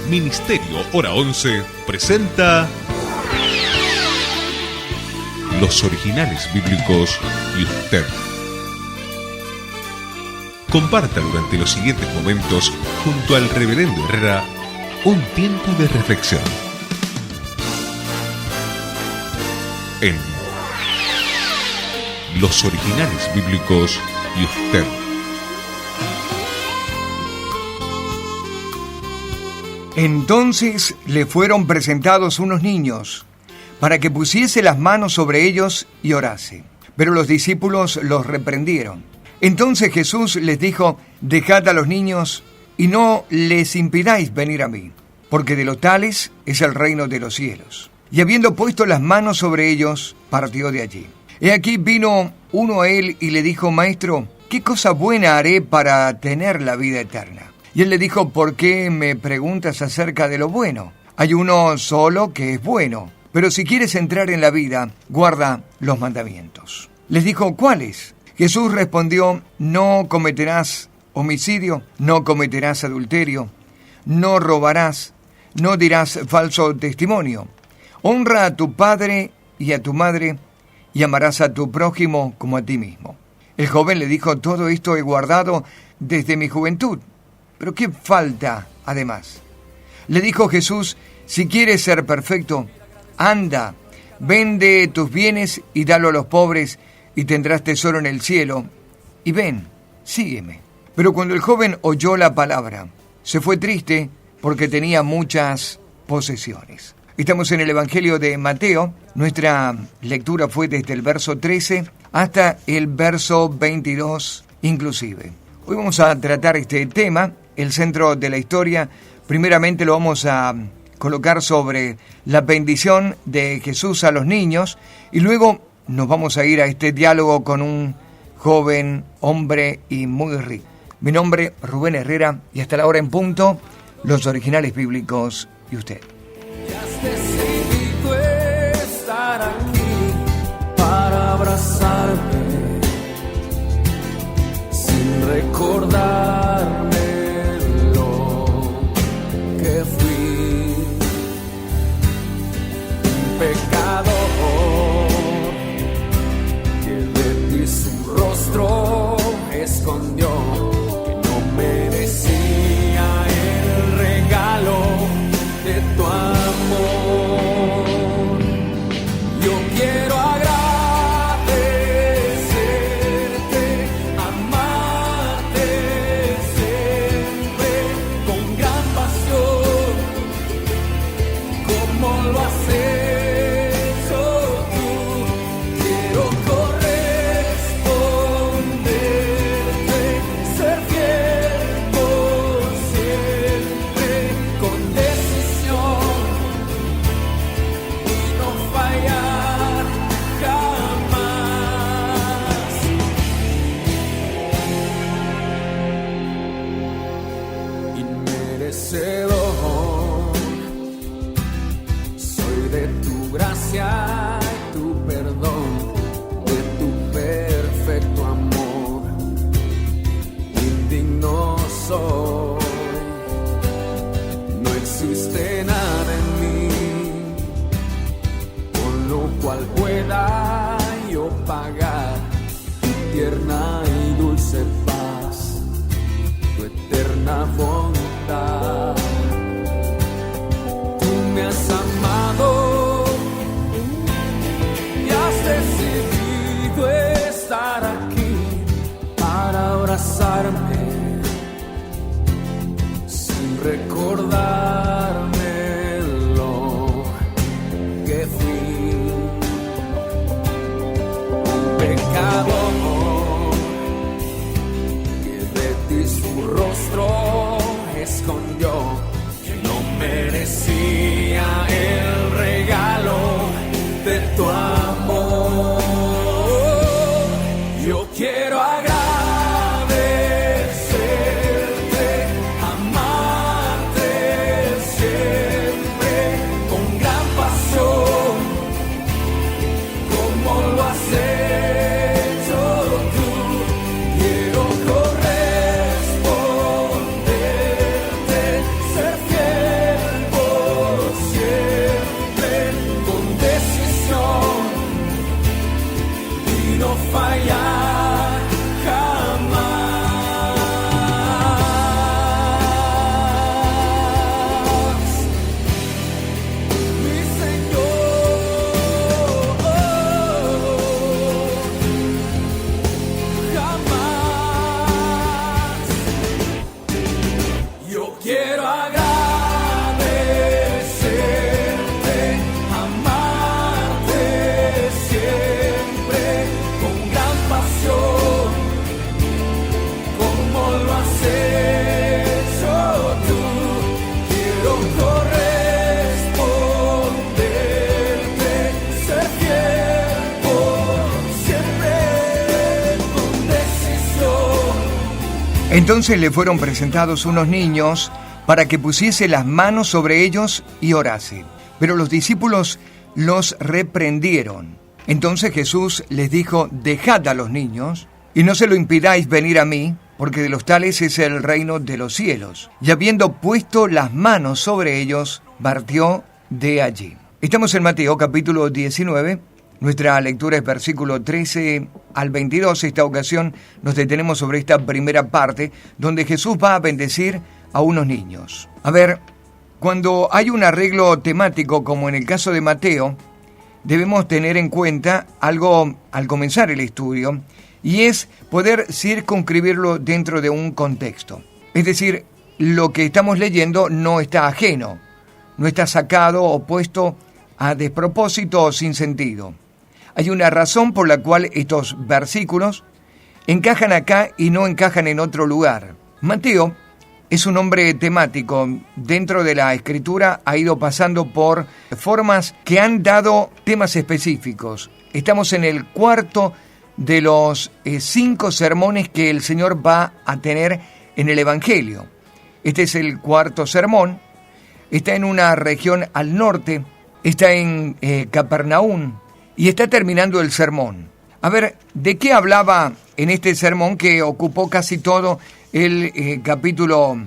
Ministerio Hora 11 presenta Los Originales Bíblicos y usted. Comparta durante los siguientes momentos junto al Reverendo Herrera un tiempo de reflexión en Los Originales Bíblicos y usted. Entonces le fueron presentados unos niños para que pusiese las manos sobre ellos y orase. Pero los discípulos los reprendieron. Entonces Jesús les dijo: dejad a los niños y no les impidáis venir a mí, porque de los tales es el reino de los cielos. Y habiendo puesto las manos sobre ellos, partió de allí. He aquí vino uno a él y le dijo: Maestro, ¿qué cosa buena haré para tener la vida eterna? Y él le dijo: ¿por qué me preguntas acerca de lo bueno? Hay uno solo que es bueno, pero si quieres entrar en la vida, guarda los mandamientos. Les dijo: ¿cuáles? Jesús respondió: no cometerás homicidio, no cometerás adulterio, no robarás, no dirás falso testimonio, honra a tu padre y a tu madre, y amarás a tu prójimo como a ti mismo. El joven le dijo: todo esto he guardado desde mi juventud. ¿Pero qué falta además? Le dijo Jesús: si quieres ser perfecto, anda, vende tus bienes y dalo a los pobres, y tendrás tesoro en el cielo, y ven, sígueme. Pero cuando el joven oyó la palabra, se fue triste porque tenía muchas posesiones. Estamos en el Evangelio de Mateo. Nuestra lectura fue desde el verso 13 hasta el verso 22 inclusive. Hoy vamos a tratar este tema, el centro de la historia. Primeramente lo vamos a colocar sobre la bendición de Jesús a los niños, y luego nos vamos a ir a este diálogo con un joven hombre y muy rico. Mi nombre es Rubén Herrera, y hasta la hora en punto, Los Originales Bíblicos y usted. Ya has decidido estar aquí para abrazarme sin recordarme lo que fui, un pecador que de ti su rostro escondió, que no merecía el regalo de tu amor. Yo quiero agradecerte, amarte siempre con gran pasión, como lo has hecho tú. Quiero corresponderte, ser fiel por siempre, con decisión y no fallar jamás. Inmerecedor soy de tu gracia y tu perdón, de tu perfecto amor. Indigno soy, no existe nada en mí con lo cual pueda yo pagar tu tierna y dulce paz, tu eterna bondad. Tú me has amado y has decidido estar aquí para abrazarme sin recordarme lo que fui, un pecador que de ti su rostro escondió, que no merecía el regalo de tu amor. Yo quiero agradecerte, amarte siempre con gran pasión, como lo has hecho tú. Quiero corresponderte, ser fiel Entonces le fueron presentados unos niños para que pusiese las manos sobre ellos y orase. Pero los discípulos los reprendieron. Entonces Jesús les dijo: dejad a los niños y no se lo impidáis venir a mí, porque de los tales es el reino de los cielos. Y habiendo puesto las manos sobre ellos, partió de allí. Estamos en Mateo capítulo 19. Nuestra lectura es versículo 13 al 22. Esta ocasión nos detenemos sobre esta primera parte, donde Jesús va a bendecir a unos niños. A ver, cuando hay un arreglo temático, como en el caso de Mateo, debemos tener en cuenta algo al comenzar el estudio, y es poder circunscribirlo dentro de un contexto. Es decir, lo que estamos leyendo no está ajeno, no está sacado o puesto a despropósito o sin sentido. Hay una razón por la cual estos versículos encajan acá y no encajan en otro lugar. Mateo es un hombre temático. Dentro de la Escritura ha ido pasando por formas que han dado temas específicos. Estamos en el cuarto de los 5 sermones que el Señor va a tener en el Evangelio. Este es el cuarto sermón. Está en una región al norte, está en Capernaum, y está terminando el sermón. A ver, ¿de qué hablaba en este sermón que ocupó casi todo el capítulo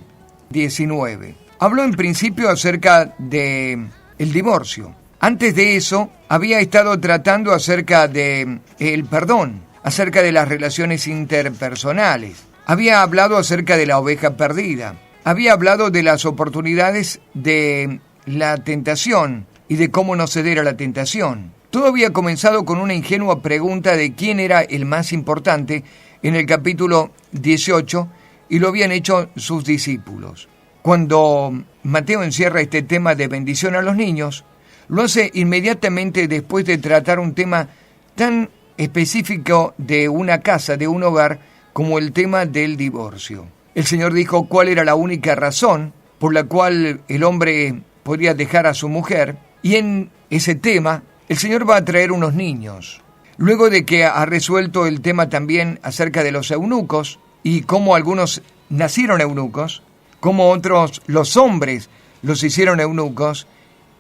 19? Habló en principio acerca de el divorcio. Antes de eso, había estado tratando acerca de el perdón, acerca de las relaciones interpersonales. Había hablado acerca de la oveja perdida. Había hablado de las oportunidades de la tentación y de cómo no ceder a la tentación. Todo había comenzado con una ingenua pregunta de quién era el más importante en el capítulo 18, y lo habían hecho sus discípulos. Cuando Mateo encierra este tema de bendición a los niños, lo hace inmediatamente después de tratar un tema tan específico de una casa, de un hogar, como el tema del divorcio. El Señor dijo cuál era la única razón por la cual el hombre podría dejar a su mujer, y en ese tema el Señor va a traer unos niños. Luego de que ha resuelto el tema también acerca de los eunucos y cómo algunos nacieron eunucos, cómo otros, los hombres, los hicieron eunucos,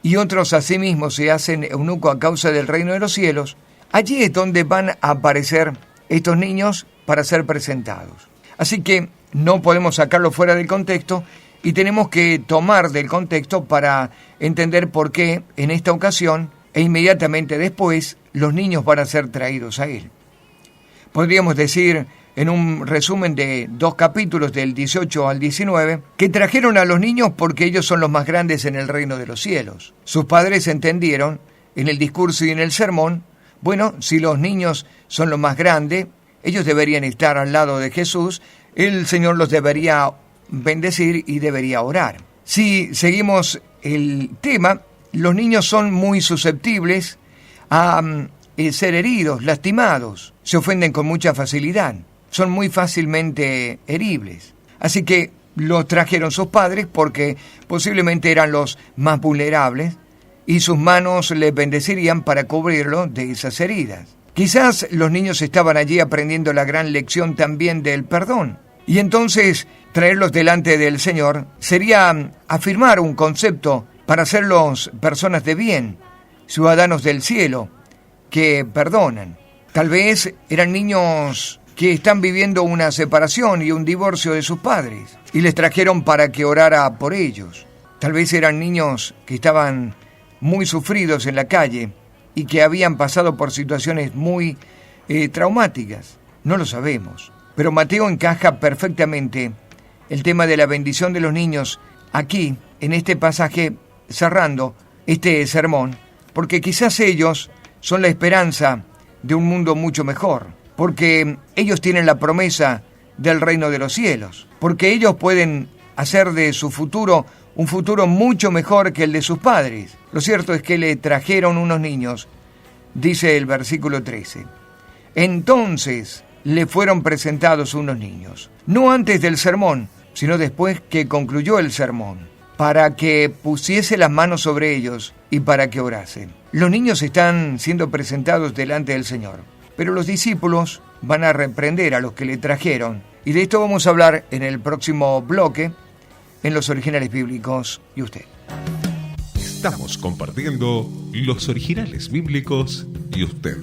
y otros asimismo se hacen eunucos a causa del reino de los cielos, allí es donde van a aparecer estos niños para ser presentados. Así que no podemos sacarlo fuera del contexto y tenemos que tomar del contexto para entender por qué en esta ocasión e inmediatamente después los niños van a ser traídos a Él. Podríamos decir, en un resumen de 2 capítulos del 18 al 19, que trajeron a los niños porque ellos son los más grandes en el reino de los cielos. Sus padres entendieron en el discurso y en el sermón, bueno, si los niños son los más grandes, ellos deberían estar al lado de Jesús, el Señor los debería bendecir y debería orar. Si seguimos el tema, los niños son muy susceptibles a ser heridos, lastimados, se ofenden con mucha facilidad, son muy fácilmente heribles. Así que los trajeron sus padres porque posiblemente eran los más vulnerables y sus manos les bendecirían para cubrirlo de esas heridas. Quizás los niños estaban allí aprendiendo la gran lección también del perdón. Y entonces traerlos delante del Señor sería afirmar un concepto para hacerlos personas de bien, ciudadanos del cielo, que perdonan. Tal vez eran niños que están viviendo una separación y un divorcio de sus padres, y les trajeron para que orara por ellos. Tal vez eran niños que estaban muy sufridos en la calle y que habían pasado por situaciones muy traumáticas. No lo sabemos. Pero Mateo encaja perfectamente el tema de la bendición de los niños aquí, en este pasaje, cerrando este sermón, porque quizás ellos son la esperanza de un mundo mucho mejor, porque ellos tienen la promesa del reino de los cielos, porque ellos pueden hacer de su futuro un futuro mucho mejor que el de sus padres. Lo cierto es que le trajeron unos niños, dice el versículo 13. Entonces le fueron presentados unos niños, no antes del sermón, sino después que concluyó el sermón, para que pusiese las manos sobre ellos y para que orasen. Los niños están siendo presentados delante del Señor, pero los discípulos van a reprender a los que le trajeron Y de esto vamos a hablar en el próximo bloque, en los originales bíblicos y usted. Estamos compartiendo los originales bíblicos y usted.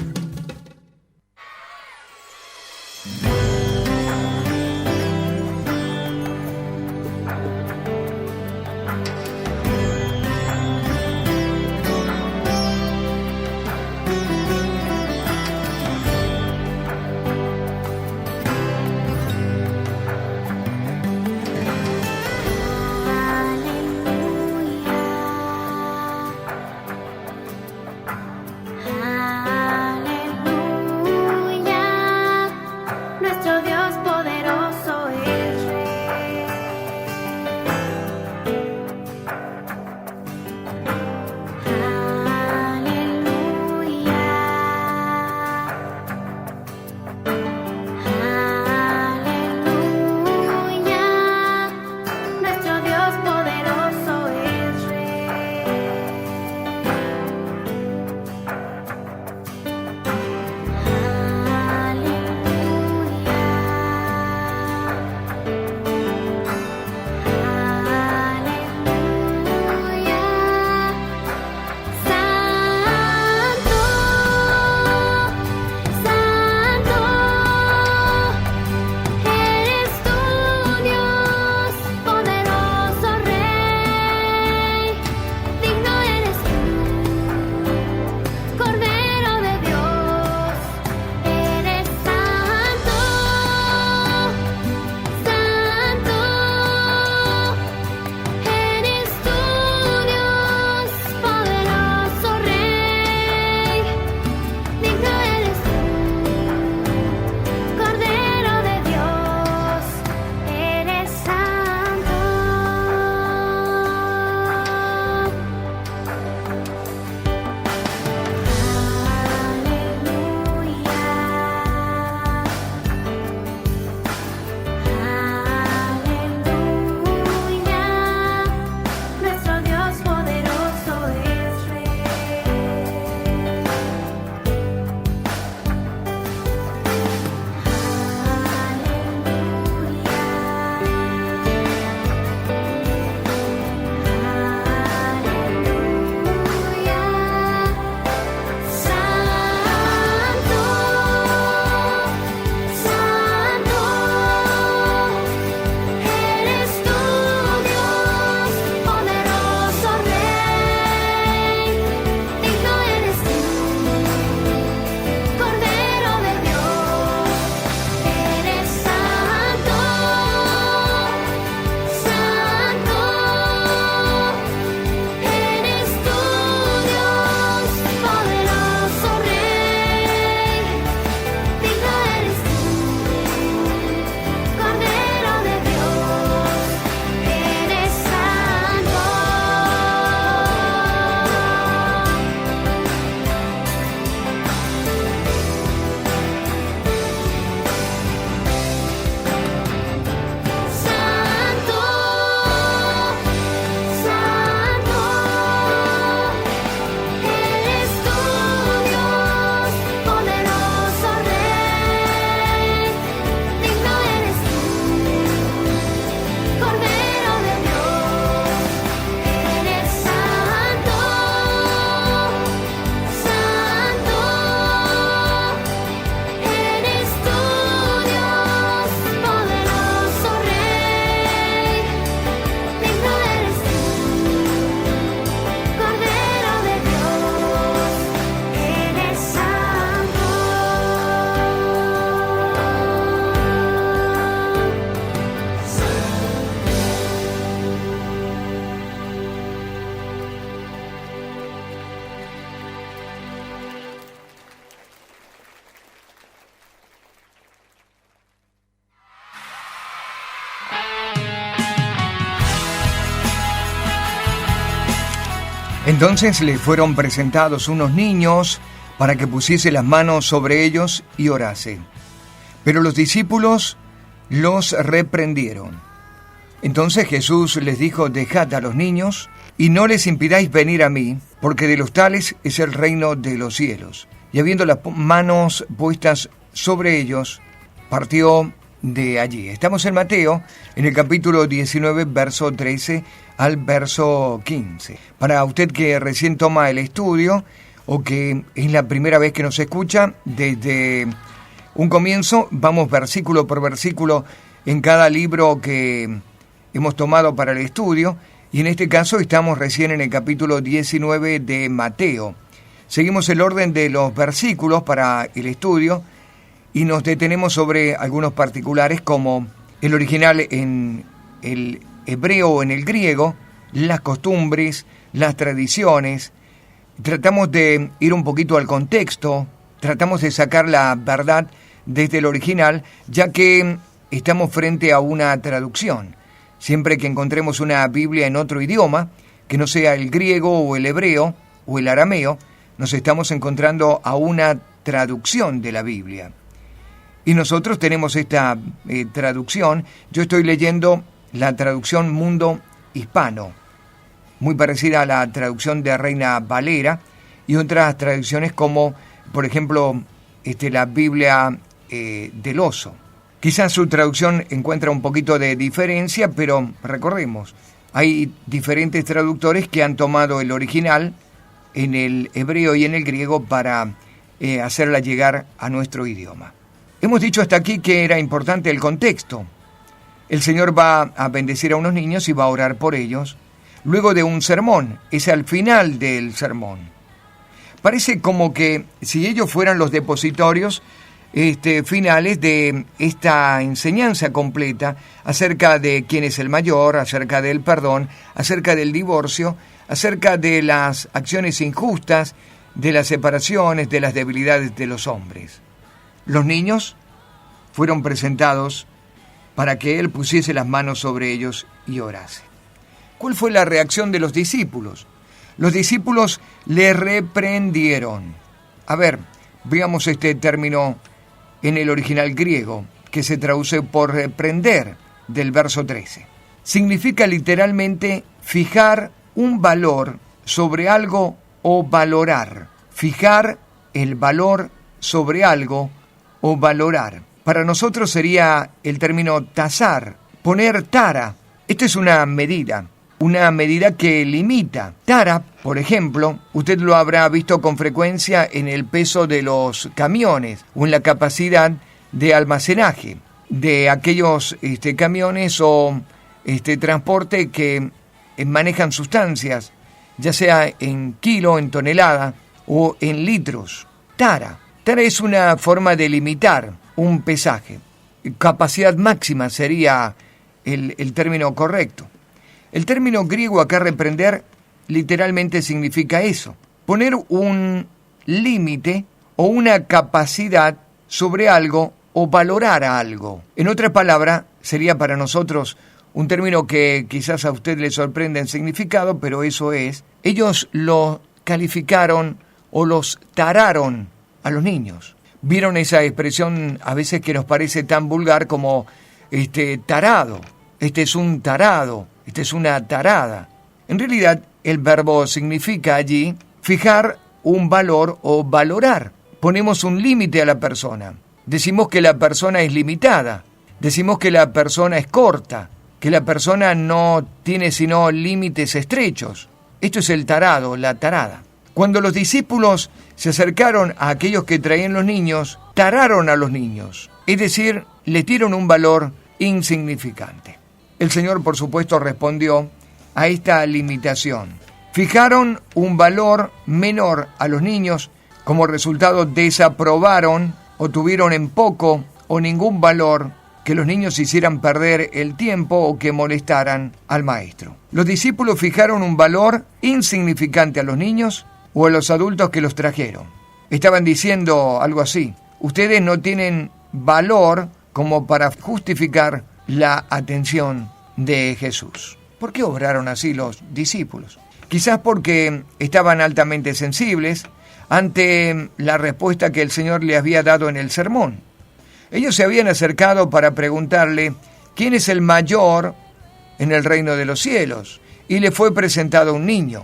Entonces le fueron presentados unos niños para que pusiese las manos sobre ellos y orase. Pero los discípulos los reprendieron. Entonces Jesús les dijo: dejad a los niños y no les impidáis venir a mí, porque de los tales es el reino de los cielos. Y habiendo las manos puestas sobre ellos, partió de allí. Estamos en Mateo, en el capítulo 19, verso 13 al verso 15. Para usted que recién toma el estudio o que es la primera vez que nos escucha, desde un comienzo vamos versículo por versículo en cada libro que hemos tomado para el estudio, y en este caso estamos recién en el capítulo 19 de Mateo. Seguimos el orden de los versículos para el estudio y nos detenemos sobre algunos particulares como el original en el hebreo o en el griego, las costumbres, las tradiciones. Tratamos de ir un poquito al contexto, tratamos de sacar la verdad desde el original, ya que estamos frente a una traducción. Siempre que encontremos una Biblia en otro idioma, que no sea el griego o el hebreo o el arameo, nos estamos encontrando a una traducción de la Biblia. Y nosotros tenemos esta traducción. Yo estoy leyendo la traducción Mundo Hispano, muy parecida a la traducción de Reina Valera, y otras traducciones como, por ejemplo, la Biblia del Oso. Quizás su traducción encuentra un poquito de diferencia, pero recordemos, hay diferentes traductores que han tomado el original en el hebreo y en el griego para hacerla llegar a nuestro idioma. Hemos dicho hasta aquí que era importante el contexto. El Señor va a bendecir a unos niños y va a orar por ellos, luego de un sermón. Es al final del sermón. Parece como que si ellos fueran los depositorios finales de esta enseñanza completa acerca de quién es el mayor, acerca del perdón, acerca del divorcio, acerca de las acciones injustas, de las separaciones, de las debilidades de los hombres. Los niños fueron presentados para que Él pusiese las manos sobre ellos y orase. ¿Cuál fue la reacción de los discípulos? Los discípulos le reprendieron. A ver, veamos este término en el original griego, que se traduce por reprender, del verso 13. Significa literalmente fijar un valor sobre algo o valorar. Fijar el valor sobre algo o valorar. Para nosotros sería el término tasar, poner tara. Esta es una medida que limita. Tara, por ejemplo, usted lo habrá visto con frecuencia en el peso de los camiones o en la capacidad de almacenaje de aquellos camiones o transporte que manejan sustancias, ya sea en kilo, en tonelada o en litros. Tara es una forma de limitar un pesaje. Capacidad máxima sería el término correcto. El término griego acá reprender literalmente significa eso, poner un límite o una capacidad sobre algo o valorar a algo. En otra palabra, sería para nosotros un término que quizás a usted le sorprenda en significado, pero eso es. Ellos lo calificaron o los tararon a los niños. ¿Vieron esa expresión a veces que nos parece tan vulgar como tarado? Este es un tarado, esta es una tarada. En realidad, el verbo significa allí fijar un valor o valorar. Ponemos un límite a la persona. Decimos que la persona es limitada. Decimos que la persona es corta, que la persona no tiene sino límites estrechos. Esto es el tarado, la tarada. Cuando los discípulos se acercaron a aquellos que traían los niños, tararon a los niños, es decir, le dieron un valor insignificante. El Señor, por supuesto, respondió a esta limitación. Fijaron un valor menor a los niños, como resultado desaprobaron o tuvieron en poco o ningún valor que los niños hicieran perder el tiempo o que molestaran al maestro. Los discípulos fijaron un valor insignificante a los niños o a los adultos que los trajeron. Estaban diciendo algo así: ustedes no tienen valor como para justificar la atención de Jesús. ¿Por qué obraron así los discípulos? Quizás porque estaban altamente sensibles ante la respuesta que el Señor le había dado en el sermón. Ellos se habían acercado para preguntarle quién es el mayor en el reino de los cielos, y le fue presentado un niño.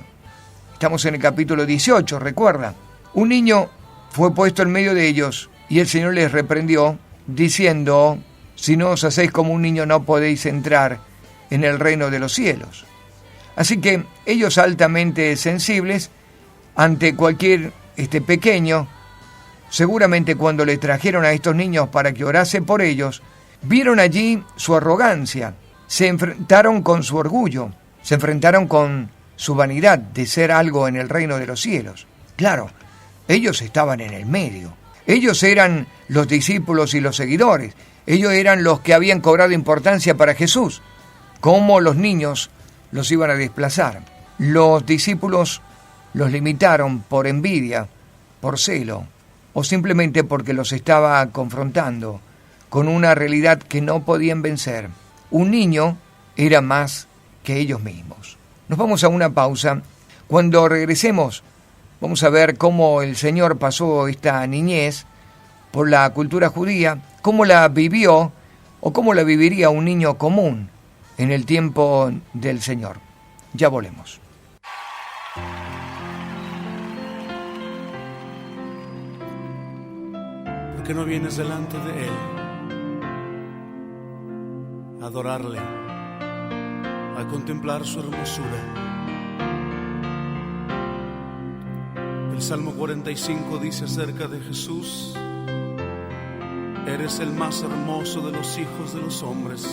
Estamos en el capítulo 18, recuerda. Un niño fue puesto en medio de ellos y el Señor les reprendió diciendo: Si no os hacéis como un niño, no podéis entrar en el reino de los cielos. Así que ellos, altamente sensibles ante cualquier pequeño, seguramente cuando le trajeron a estos niños para que orase por ellos, vieron allí su arrogancia, se enfrentaron con su orgullo, se enfrentaron con su vanidad de ser algo en el reino de los cielos. Claro, ellos estaban en el medio. Ellos eran los discípulos y los seguidores. Ellos eran los que habían cobrado importancia para Jesús. ¿Cómo los niños los iban a desplazar? Los discípulos los limitaron por envidia, por celo, o simplemente porque los estaba confrontando con una realidad que no podían vencer. Un niño era más que ellos mismos. Nos vamos a una pausa. Cuando regresemos, vamos a ver cómo el Señor pasó esta niñez por la cultura judía, cómo la vivió o cómo la viviría un niño común en el tiempo del Señor. Ya volvemos. ¿Por qué no vienes delante de Él a adorarle, a contemplar su hermosura? El Salmo 45 dice acerca de Jesús: eres el más hermoso de los hijos de los hombres,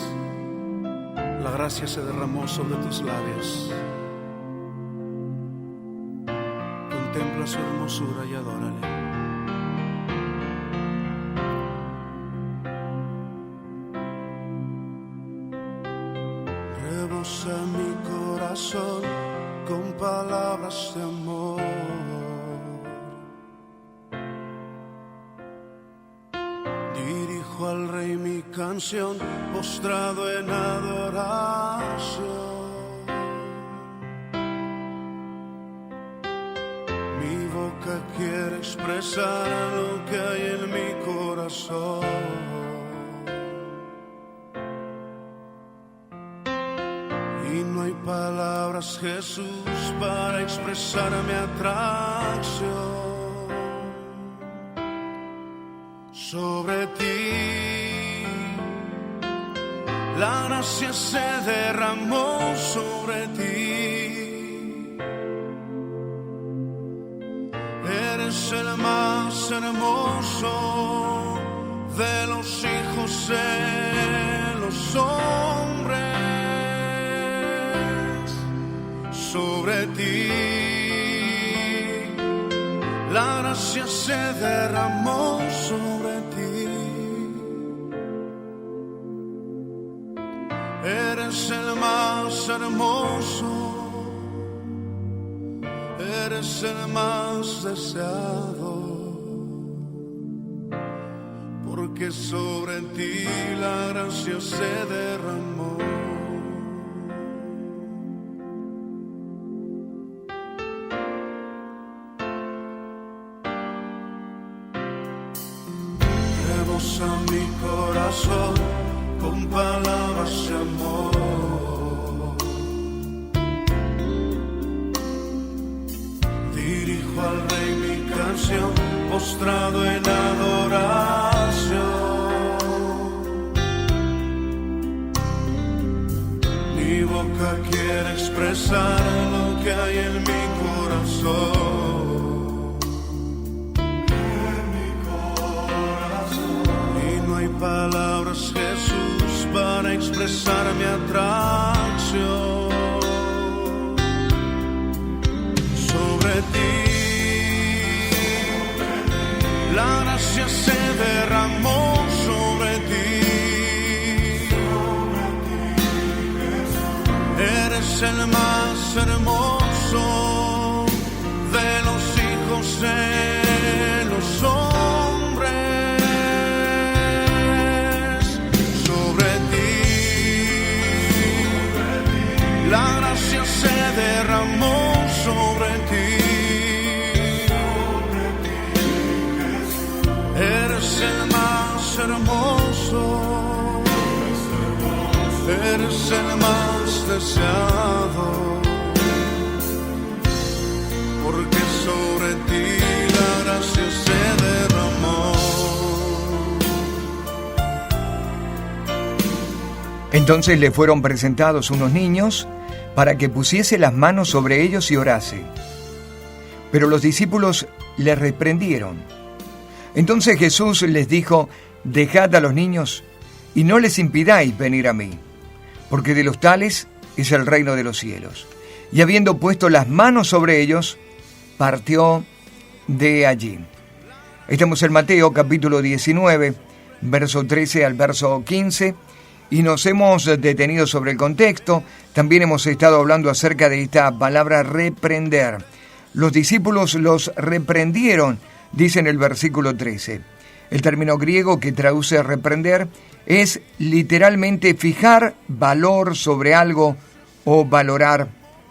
la gracia se derramó sobre tus labios. Contempla su hermosura y adórale. Rebosa mi corazón con palabras de amor. Dirijo al Rey mi canción, postrado en adoración. Mi boca quiere expresar lo que hay en mi corazón. Y no hay palabras, Jesús, para expresar mi atracción. Sobre ti la gracia se derramó sobre ti. Eres el más hermoso de los hijos de los hombres. Sobre ti la gracia se derramó sobre ti. Eres el más hermoso, eres el más deseado, porque sobre ti la gracia se derramó. A mi corazón con palabras de amor. Dirijo al Rey mi canción, postrado en adoración. Mi boca quiere expresar lo que hay en mi corazón. Palabras, Jesús, para expresar mi atracción. Sobre ti la gracia se derramó sobre ti. Eres el más hermoso de los hijos de los hombres. La gracia se derramó sobre ti. Eres el más hermoso, eres el más deseado, porque sobre ti la gracia se derramó. Entonces le fueron presentados unos niños para que pusiese las manos sobre ellos y orase. Pero los discípulos le reprendieron. Entonces Jesús les dijo: dejad a los niños y no les impidáis venir a mí, porque de los tales es el reino de los cielos. Y habiendo puesto las manos sobre ellos, partió de allí. Estamos en Mateo capítulo 19, verso 13 al verso 15, y nos hemos detenido sobre el contexto. También hemos estado hablando acerca de esta palabra reprender. Los discípulos los reprendieron, dice en el versículo 13. El término griego que traduce reprender es literalmente fijar valor sobre algo o valorar,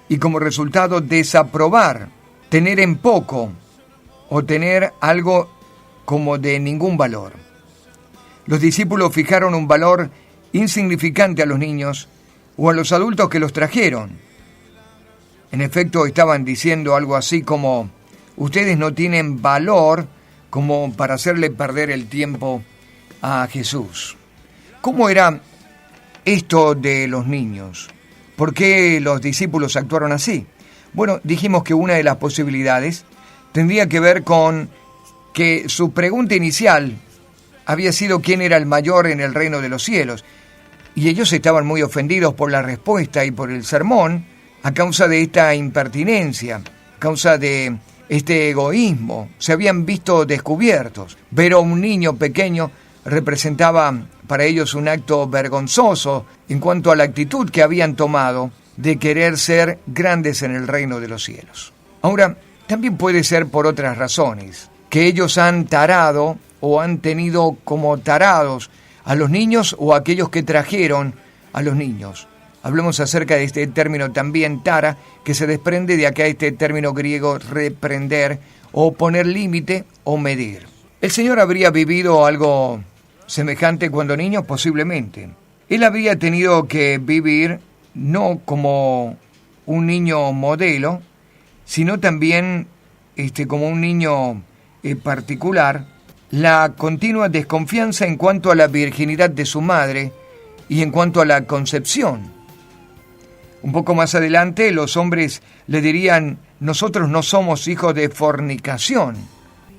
y como resultado desaprobar, tener en poco o tener algo como de ningún valor. Los discípulos fijaron un valor insignificante a los niños o a los adultos que los trajeron. En efecto, estaban diciendo algo así como: ustedes no tienen valor como para hacerle perder el tiempo a Jesús. ¿Cómo era esto de los niños? ¿Por qué los discípulos actuaron así? Bueno, dijimos que una de las posibilidades tendría que ver con que su pregunta inicial había sido quién era el mayor en el reino de los cielos, y ellos estaban muy ofendidos por la respuesta y por el sermón a causa de esta impertinencia, a causa de este egoísmo. Se habían visto descubiertos. Ver a un niño pequeño representaba para ellos un acto vergonzoso en cuanto a la actitud que habían tomado de querer ser grandes en el reino de los cielos. Ahora, también puede ser por otras razones, que ellos han tarado o han tenido como tarados a los niños o a aquellos que trajeron a los niños. Hablemos acerca de este término también, tara, que se desprende de acá este término griego reprender o poner límite o medir. ¿El Señor habría vivido algo semejante cuando niño? Posiblemente. Él habría tenido que vivir no como un niño modelo, sino también como un niño particular, la continua desconfianza en cuanto a la virginidad de su madre y en cuanto a la concepción. Un poco más adelante los hombres le dirían: nosotros no somos hijos de fornicación,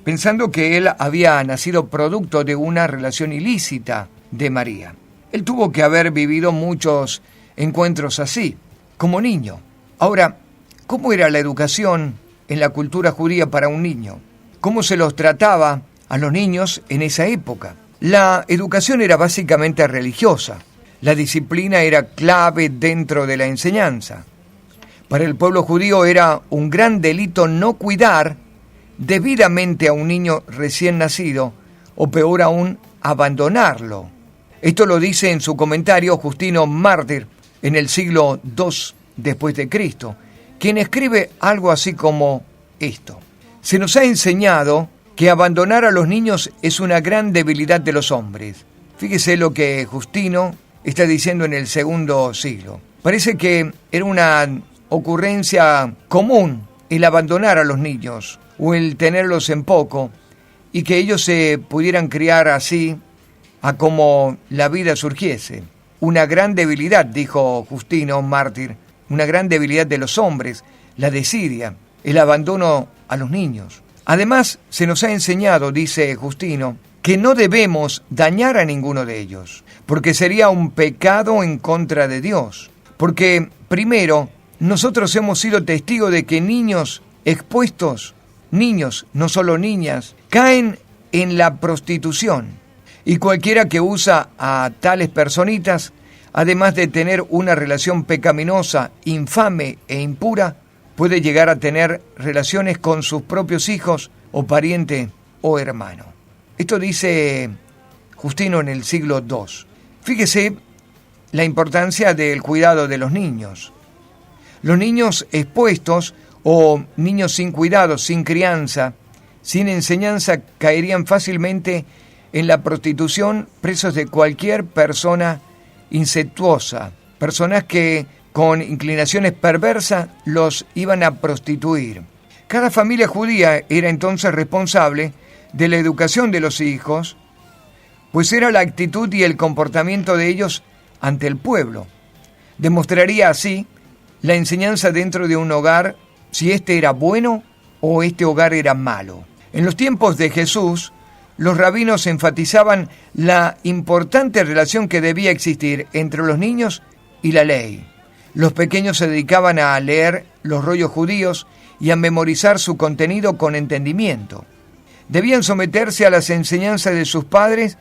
pensando que él había nacido producto de una relación ilícita de María. Él tuvo que haber vivido muchos encuentros así, como niño. Ahora, ¿cómo era la educación en la cultura judía para un niño? ¿Cómo se los trataba a los niños en esa época? La educación era básicamente religiosa. La disciplina era clave dentro de la enseñanza. Para el pueblo judío era un gran delito no cuidar debidamente a un niño recién nacido, o peor aún, abandonarlo. Esto lo dice en su comentario Justino Mártir en el siglo II después de Cristo, quien escribe algo así como esto: se nos ha enseñado que abandonar a los niños es una gran debilidad de los hombres. Fíjese lo que Justino está diciendo en el II siglo. Parece que era una ocurrencia común el abandonar a los niños o el tenerlos en poco, y que ellos se pudieran criar así a como la vida surgiese. Una gran debilidad, dijo Justino Mártir, una gran debilidad de los hombres, la desidia, el abandono a los niños. Además, se nos ha enseñado, dice Justino, que no debemos dañar a ninguno de ellos, porque sería un pecado en contra de Dios. Porque, primero, nosotros hemos sido testigos de que niños expuestos, niños, no solo niñas, caen en la prostitución. Y cualquiera que usa a tales personitas, además de tener una relación pecaminosa, infame e impura, puede llegar a tener relaciones con sus propios hijos o pariente o hermano. Esto dice Justino en el siglo II. Fíjese la importancia del cuidado de los niños. Los niños expuestos o niños sin cuidado, sin crianza, sin enseñanza, caerían fácilmente en la prostitución, presos de cualquier persona incestuosa, personas que con inclinaciones perversas los iban a prostituir. Cada familia judía era entonces responsable de la educación de los hijos, pues era la actitud y el comportamiento de ellos ante el pueblo. Demostraría así la enseñanza dentro de un hogar, si este era bueno o este hogar era malo. En los tiempos de Jesús, los rabinos enfatizaban la importante relación que debía existir entre los niños y la ley. Los pequeños se dedicaban a leer los rollos judíos y a memorizar su contenido con entendimiento. Debían someterse a las enseñanzas de sus padres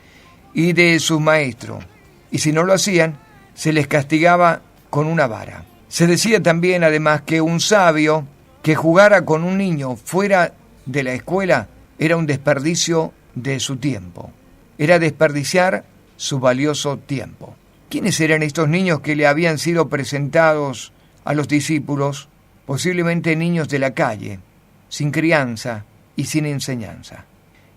y de sus maestros, y si no lo hacían, se les castigaba con una vara. Se decía también, además, que un sabio que jugara con un niño fuera de la escuela era un desperdicio de su tiempo. Era desperdiciar su valioso tiempo. ¿Quiénes eran estos niños que le habían sido presentados a los discípulos? Posiblemente niños de la calle, sin crianza y sin enseñanza.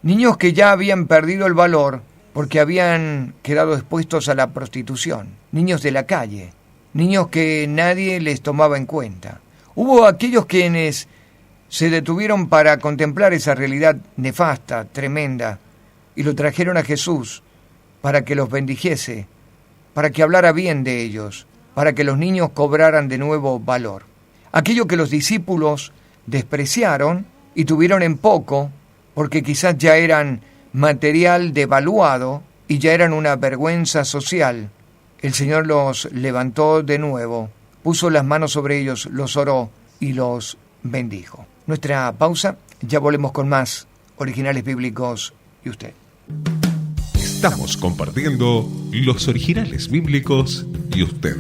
Niños que ya habían perdido el valor porque habían quedado expuestos a la prostitución. Niños de la calle, niños que nadie les tomaba en cuenta. Hubo aquellos quienes se detuvieron para contemplar esa realidad nefasta, tremenda, y lo trajeron a Jesús para que los bendijese, para que hablara bien de ellos, para que los niños cobraran de nuevo valor. Aquello que los discípulos despreciaron y tuvieron en poco, porque quizás ya eran material devaluado y ya eran una vergüenza social, el Señor los levantó de nuevo, puso las manos sobre ellos, los oró y los bendijo. Nuestra pausa, ya volvemos con más Originales Bíblicos y usted. Estamos compartiendo los Originales Bíblicos y usted.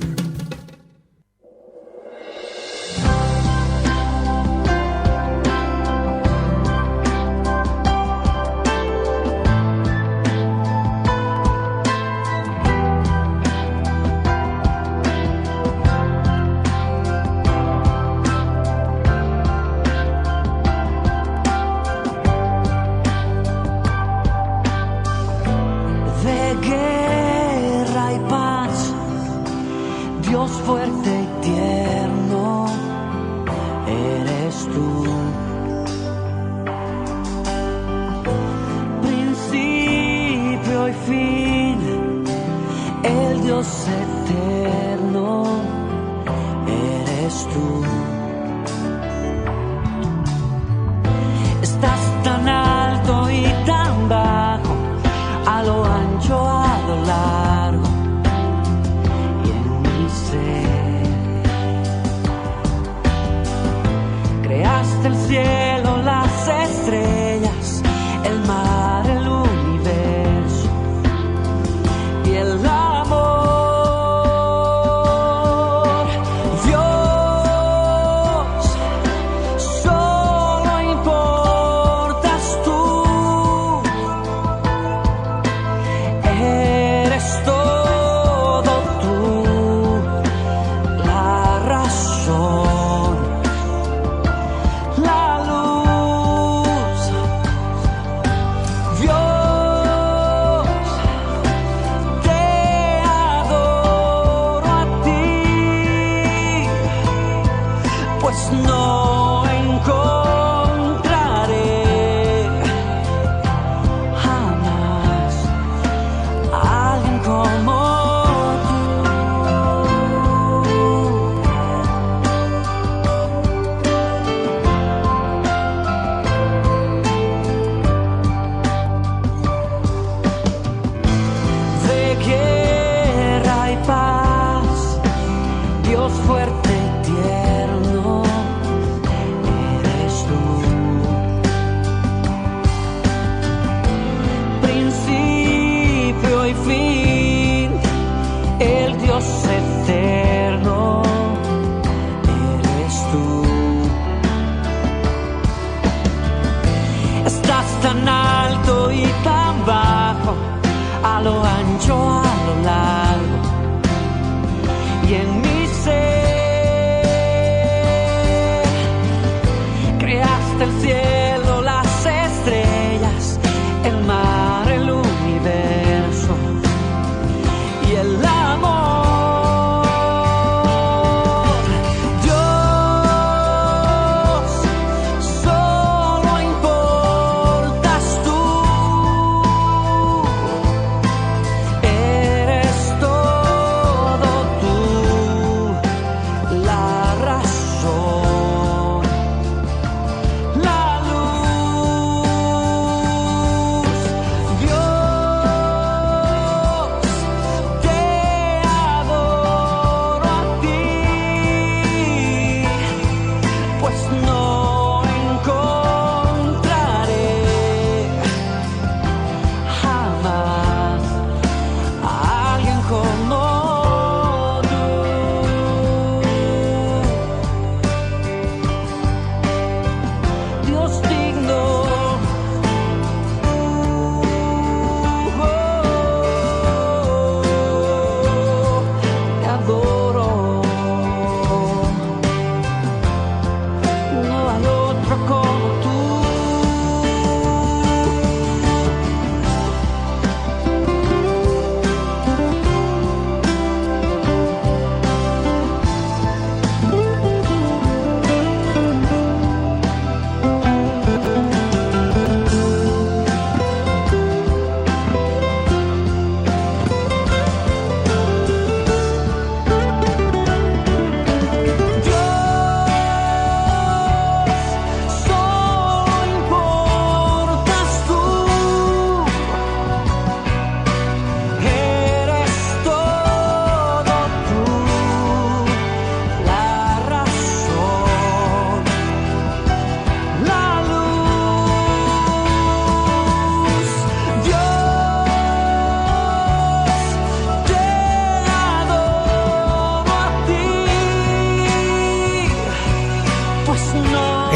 Dios fuerte y tierno, eres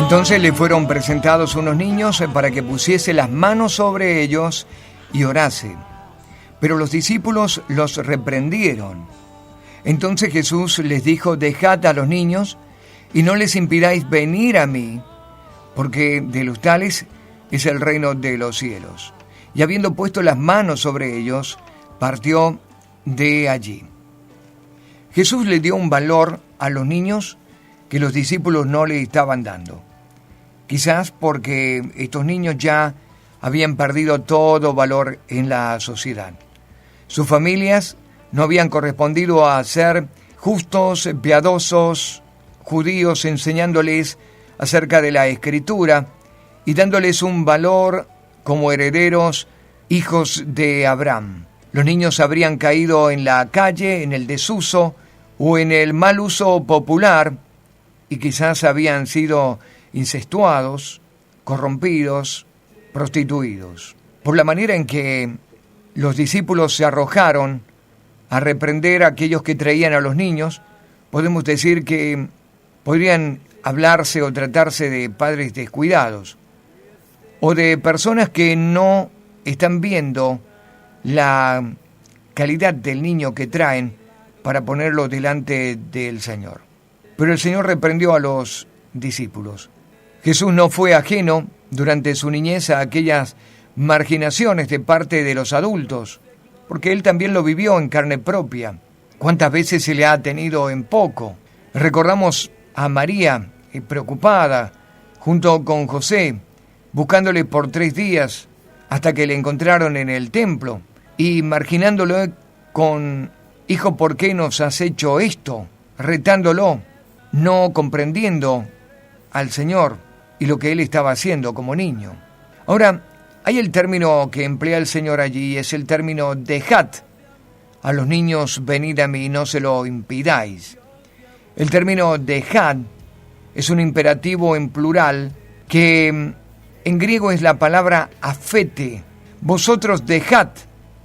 Entonces le fueron presentados unos niños para que pusiese las manos sobre ellos y orase. Pero los discípulos los reprendieron. Entonces Jesús les dijo: dejad a los niños y no les impidáis venir a mí, porque de los tales es el reino de los cielos. Y habiendo puesto las manos sobre ellos, partió de allí. Jesús le dio un valor a los niños que los discípulos no le estaban dando. Quizás porque estos niños ya habían perdido todo valor en la sociedad. Sus familias no habían correspondido a ser justos, piadosos, judíos, enseñándoles acerca de la Escritura y dándoles un valor como herederos, hijos de Abraham. Los niños habrían caído en la calle, en el desuso o en el mal uso popular, y quizás habían sido incestuados, corrompidos, prostituidos. Por la manera en que los discípulos se arrojaron a reprender a aquellos que traían a los niños, podemos decir que podrían hablarse o tratarse de padres descuidados o de personas que no están viendo la calidad del niño que traen para ponerlo delante del Señor. Pero el Señor reprendió a los discípulos. Jesús no fue ajeno durante su niñez a aquellas marginaciones de parte de los adultos, porque Él también lo vivió en carne propia. ¿Cuántas veces se le ha tenido en poco? Recordamos a María, preocupada, junto con José, buscándole por 3 días hasta que le encontraron en el templo y marginándolo con: hijo, ¿por qué nos has hecho esto? Retándolo, no comprendiendo al Señor y lo que Él estaba haciendo como niño. Ahora, hay el término que emplea el Señor allí, es el término dejad a los niños, venid a mí y no se lo impidáis. El término dejad es un imperativo en plural que en griego es la palabra afete. Vosotros dejad,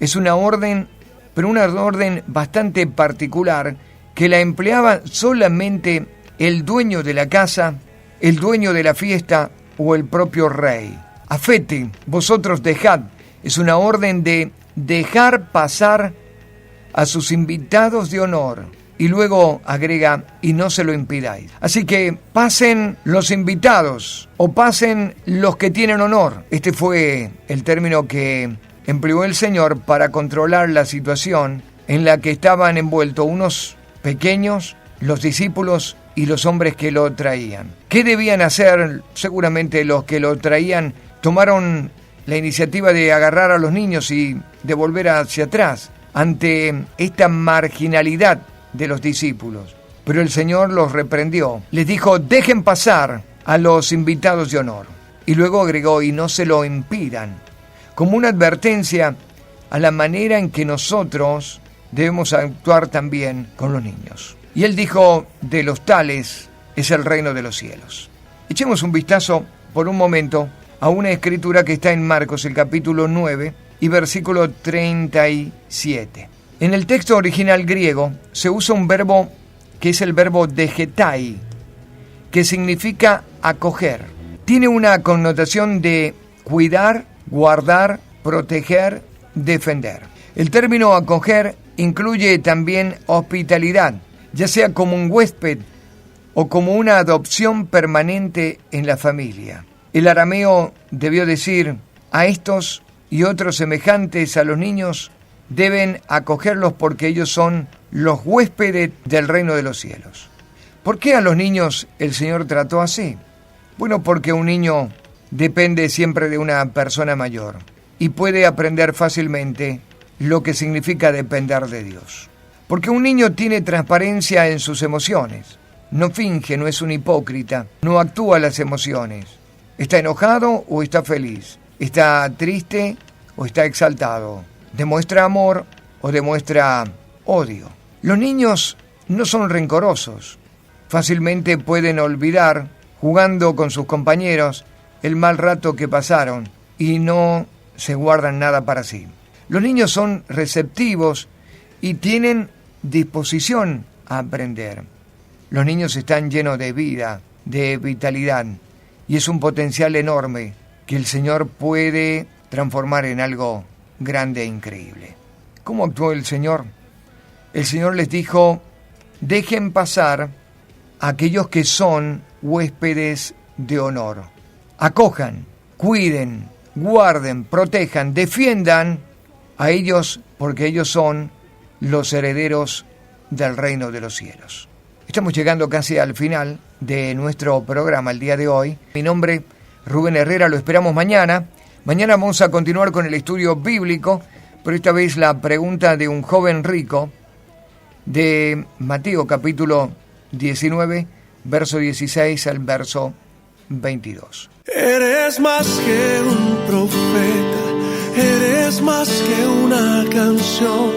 es una orden, pero una orden bastante particular que la empleaba solamente el dueño de la casa, el dueño de la fiesta o el propio rey. Afete, vosotros dejad, es una orden de dejar pasar a sus invitados de honor. Y luego agrega: y no se lo impidáis. Así que pasen los invitados o pasen los que tienen honor. Este fue el término que empleó el Señor para controlar la situación en la que estaban envueltos unos pequeños, los discípulos y los hombres que lo traían. ¿Qué debían hacer? Seguramente los que lo traían tomaron la iniciativa de agarrar a los niños y de volver hacia atrás ante esta marginalidad de los discípulos. Pero el Señor los reprendió. Les dijo: dejen pasar a los invitados de honor. Y luego agregó: y no se lo impidan. Como una advertencia a la manera en que nosotros debemos actuar también con los niños. Y Él dijo: de los tales es el reino de los cielos. Echemos un vistazo por un momento a una escritura que está en Marcos, el capítulo 9 y versículo 37. En el texto original griego se usa un verbo que es el verbo degetai, que significa acoger. Tiene una connotación de cuidar, guardar, proteger, defender. El término acoger incluye también hospitalidad, ya sea como un huésped o como una adopción permanente en la familia. El arameo debió decir: a estos y otros semejantes a los niños deben acogerlos porque ellos son los huéspedes del reino de los cielos. ¿Por qué a los niños el Señor trató así? Bueno, porque un niño depende siempre de una persona mayor y puede aprender fácilmente lo que significa depender de Dios. Porque un niño tiene transparencia en sus emociones, no finge, no es un hipócrita, no actúa las emociones. ¿Está enojado o está feliz? ¿Está triste o está exaltado? ¿Demuestra amor o demuestra odio? Los niños no son rencorosos. Fácilmente pueden olvidar, jugando con sus compañeros, el mal rato que pasaron y no se guardan nada para sí. Los niños son receptivos y tienen disposición a aprender. Los niños están llenos de vida, de vitalidad, y es un potencial enorme que el Señor puede transformar en algo grande e increíble. ¿Cómo actuó el Señor? El Señor les dijo: dejen pasar a aquellos que son huéspedes de honor. Acojan, cuiden, guarden, protejan, defiendan a ellos, porque ellos son los herederos del reino de los cielos. Estamos llegando casi al final de nuestro programa el día de hoy. Mi nombre es Rubén Herrera, lo esperamos mañana. Mañana vamos a continuar con el estudio bíblico, pero esta vez la pregunta de un joven rico de Mateo capítulo 19, verso 16 al verso 22. Eres más que un profeta, eres más que una canción,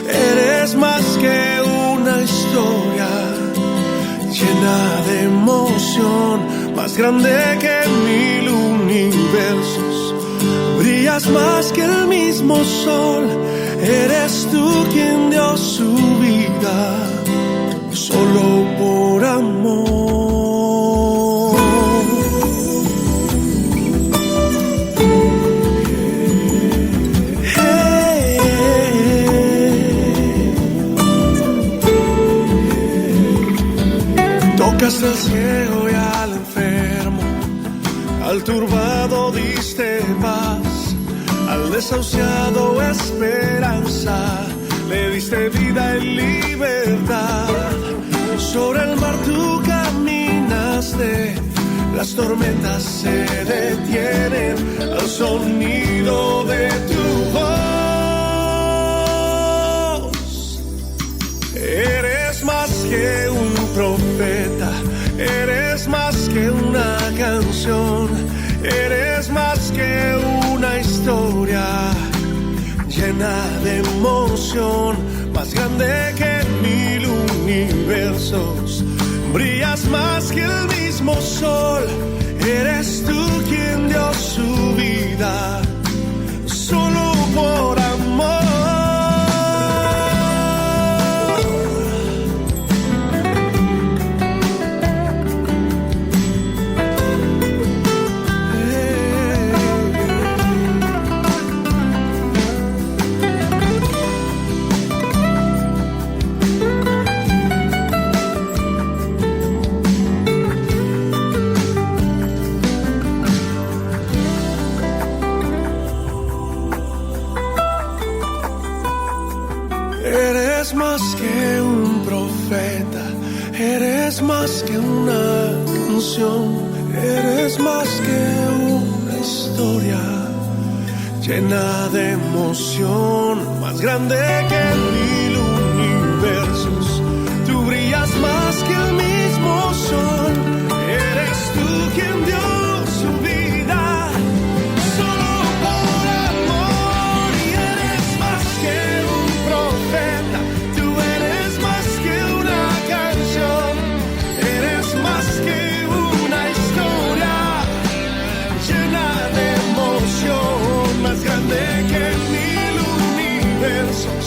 eres más que una historia llena de emoción, más grande que 1000 universos. Brillas más que el mismo sol, eres tú quien dio su vida solo por amor. Tocas al ciego y al enfermo, al turbado diste paz, al desahuciado esperanza, le diste vida y libertad. Sobre el mar tú caminaste, las tormentas se detienen al sonido de tu voz. Eres más que un profeta, eres más que una canción, eres más que una historia llena de emoción, más grande que 1000 universos. Brillas más que el mismo sol, eres tú quien dio su vida solo por amor. Eres más que un profeta, eres más que una canción, eres más que una historia llena de emoción, más grande que 1000 universos. Tú brillas más que el mismo sol, eres tú quien dio su vida solo por amor. Y eres más que un profeta, tú eres más que una canción, eres más que una historia llena de emoción, más grande que 1000 universos.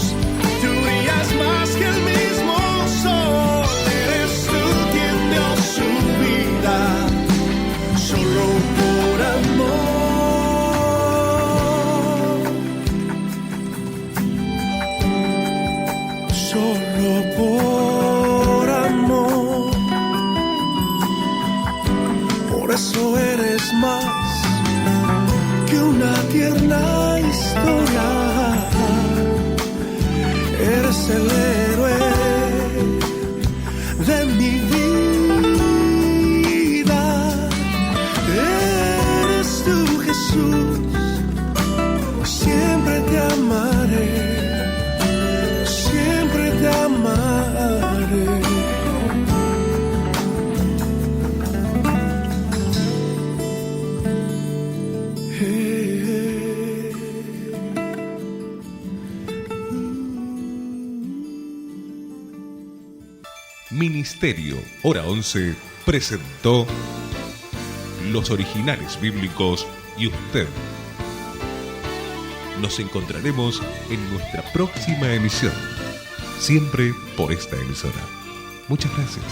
Tú brillas más que el mismo sol, eres tú quien dio su vida solo por amor, solo por amor. Por eso eres más que una tierna historia, eres el héroe de mi vida, eres tú, Jesús, siempre te amaré, siempre te amaré. Ministerio Hora 11 presentó Los Originales Bíblicos y Usted. Nos encontraremos en nuestra próxima emisión, siempre por esta emisora. Muchas gracias.